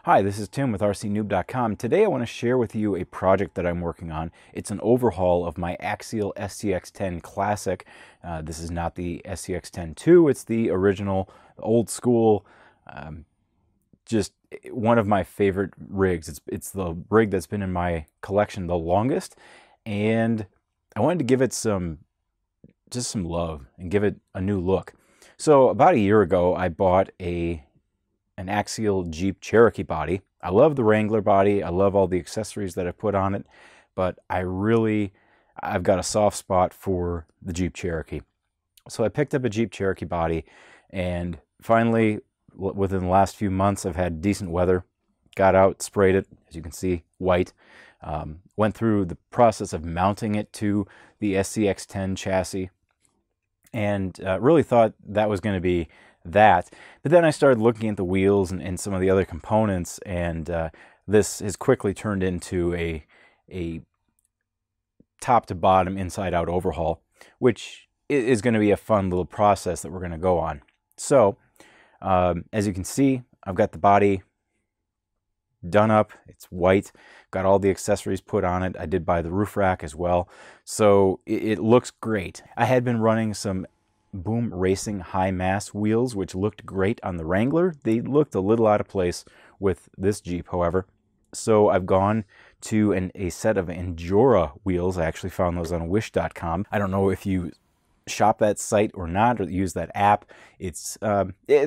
Hi, this is Tim with RCNoob.com. Today I want to share with you a project that I'm working on. It's an overhaul of my Axial SCX10 Classic. This is not the SCX10-2, it's the original, old school, just one of my favorite rigs. It's the rig that's been in my collection the longest, and I wanted to give it just some love and give it a new look. So about a year ago, I bought an Axial Jeep Cherokee body. I love the Wrangler body. I love all the accessories that I put on it, but I've got a soft spot for the Jeep Cherokee. So I picked up a Jeep Cherokee body, and finally, within the last few months, I've had decent weather. Got out, sprayed it, as you can see, white. Went through the process of mounting it to the SCX10 chassis, and really thought that was going to be that. But then I started looking at the wheels and some of the other components, and this has quickly turned into a top to bottom, inside out overhaul, which is going to be a fun little process that we're going to go on. So as you can see, I've got the body done up. It's white, got all the accessories put on it. I did buy the roof rack as well, so it looks great. I had been running some Boom Racing high mass wheels, which looked great on the Wrangler. They looked a little out of place with this Jeep, however. So I've gone to a set of Injora wheels. I actually found those on wish.com. I don't know if you shop that site or not, or use that app. It's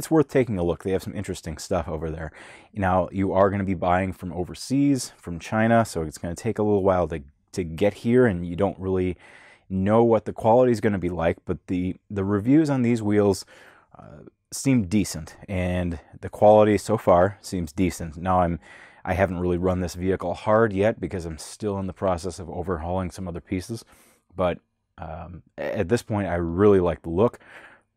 worth taking a look. They have some interesting stuff over there. Now, you are going to be buying from overseas, from China, so it's going to take a little while to get here, and you don't really know what the quality is going to be like, but the reviews on these wheels seem decent, and the quality so far seems decent. Now I haven't really run this vehicle hard yet because I'm still in the process of overhauling some other pieces, but at this point I really like the look.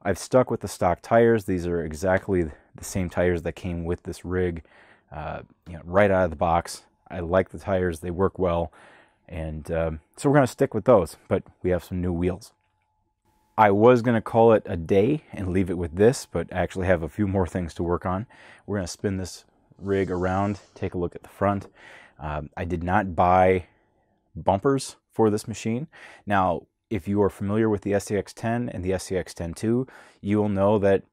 I've stuck with the stock tires. These are exactly the same tires that came with this rig, right out of the box. I like the tires, they work well. And so we're going to stick with those, but we have some new wheels. I was going to call it a day and leave it with this, but I actually have a few more things to work on. We're going to spin this rig around, take a look at the front. I did not buy bumpers for this machine. Now, if you are familiar with the SCX10 and the SCX10-2, you will know that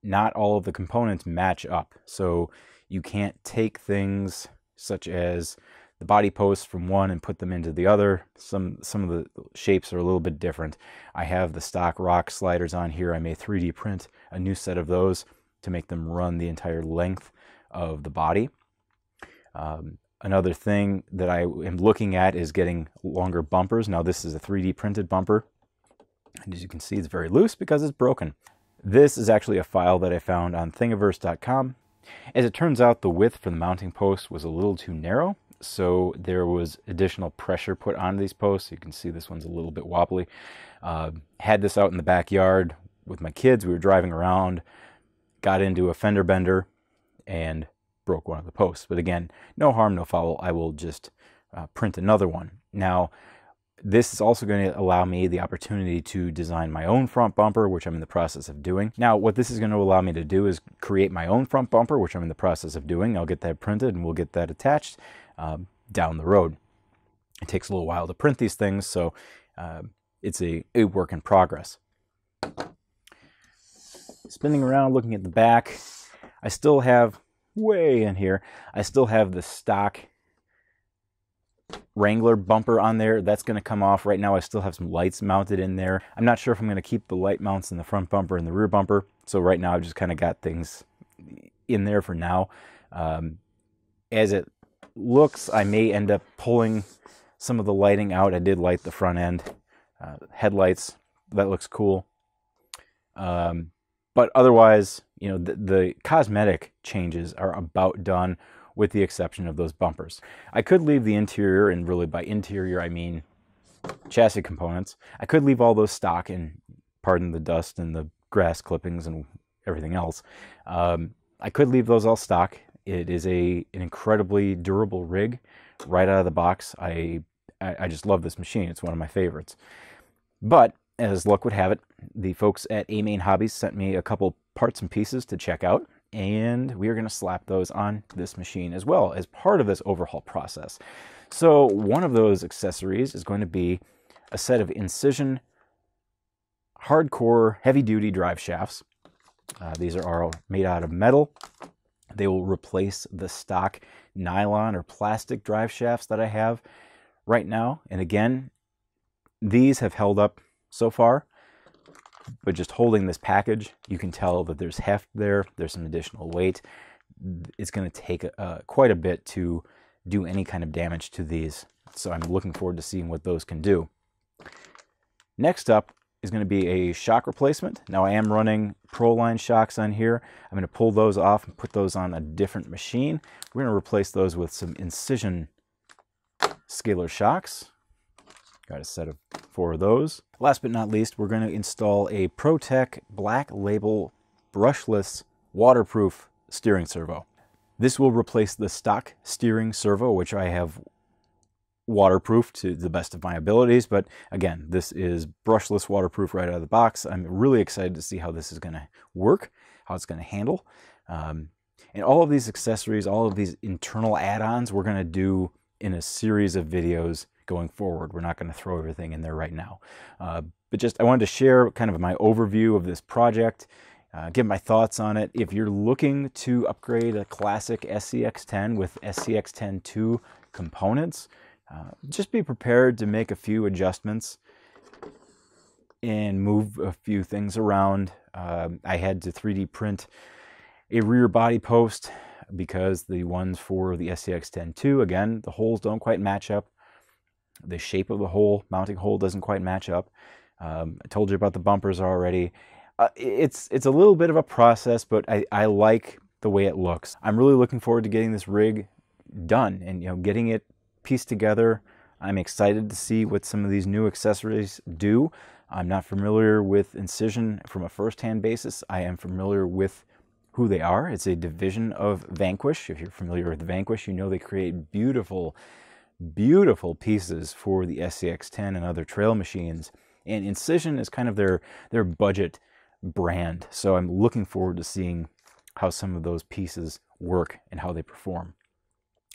not all of the components match up. So you can't take things such as the body posts from one and put them into the other. Some of the shapes are a little bit different. I have the stock rock sliders on here. I may 3D print a new set of those to make them run the entire length of the body. Another thing that I am looking at is getting longer bumpers. Now, this is a 3D printed bumper, and as you can see, it's very loose because it's broken. This is actually a file that I found on thingiverse.com. As it turns out, the width for the mounting post was a little too narrow, so there was additional pressure put on these posts. You can see this one's a little bit wobbly. Had this out in the backyard with my kids. We were driving around, got into a fender bender, and broke one of the posts. But again, no harm, no foul. I will just print another one. Now, this is also going to allow me the opportunity to design my own front bumper, which I'm in the process of doing. Now, what this is going to allow me to do is create my own front bumper, which I'm in the process of doing. I'll get that printed and we'll get that attached down the road. It takes a little while to print these things, so it's a work in progress. Spinning around, looking at the back, I still have, way in here, I still have the stock Wrangler bumper on there. That's going to come off. Right now I still have some lights mounted in there. I'm not sure if I'm going to keep the light mounts in the front bumper and the rear bumper, so right now I've just kind of got things in there for now. As it looks, I may end up pulling some of the lighting out. I did light the front end headlights. That looks cool. But otherwise, the cosmetic changes are about done, with the exception of those bumpers. I could leave the interior, and really by interior I mean chassis components. I could leave all those stock, and pardon the dust and the grass clippings and everything else. I could leave those all stock. It is an incredibly durable rig right out of the box. I just love this machine. It's one of my favorites. But as luck would have it, the folks at AMain Hobbies sent me a couple parts and pieces to check out. and we are going to slap those on this machine as well as part of this overhaul process. So one of those accessories is going to be a set of Incision hardcore heavy-duty drive shafts. These are all made out of metal. They will replace the stock nylon or plastic drive shafts that I have right now. And again, these have held up so far, but just holding this package, you can tell that there's heft there, there's some additional weight. It's going to take quite a bit to do any kind of damage to these. So I'm looking forward to seeing what those can do. Next up is going to be a shock replacement. Now I am running ProLine shocks on here. I'm going to pull those off and put those on a different machine. We're going to replace those with some Incision scalar shocks. Got a set of 4 of those. Last but not least, we're going to install a ProTek Black Label brushless waterproof steering servo. This will replace the stock steering servo, which I have waterproof to the best of my abilities, but again, this is brushless waterproof right out of the box. I'm really excited to see how this is going to work, how it's going to handle. And all of these accessories, all of these internal add-ons, we're going to do in a series of videos going forward. We're not going to throw everything in there right now. But just, I wanted to share kind of my overview of this project, give my thoughts on it. If you're looking to upgrade a classic SCX10 with SCX10 components, just be prepared to make a few adjustments and move a few things around. I had to 3D print a rear body post because the ones for the SCX10 again, the holes don't quite match up. The shape of the hole, mounting hole, doesn't quite match up. I told you about the bumpers already. It's a little bit of a process, but I like the way it looks. I'm really looking forward to getting this rig done and getting it pieced together. I'm excited to see what some of these new accessories do. I'm not familiar with Incision from a first-hand basis. I am familiar with who they are. It's a division of Vanquish. If you're familiar with Vanquish, you know they create beautiful, beautiful pieces for the SCX10 and other trail machines. And Incision is kind of their budget brand. So I'm looking forward to seeing how some of those pieces work and how they perform.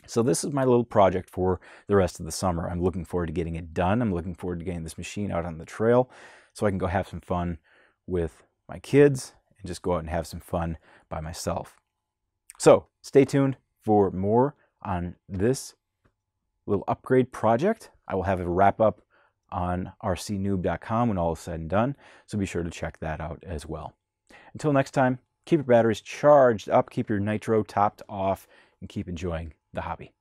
So this is my little project for the rest of the summer. I'm looking forward to getting it done. I'm looking forward to getting this machine out on the trail so I can go have some fun with my kids and just go out and have some fun by myself. So stay tuned for more on this little upgrade project. I will have a wrap up on rcnoob.com when all is said and done, so be sure to check that out as well. Until next time, keep your batteries charged up, keep your nitro topped off, and keep enjoying the hobby.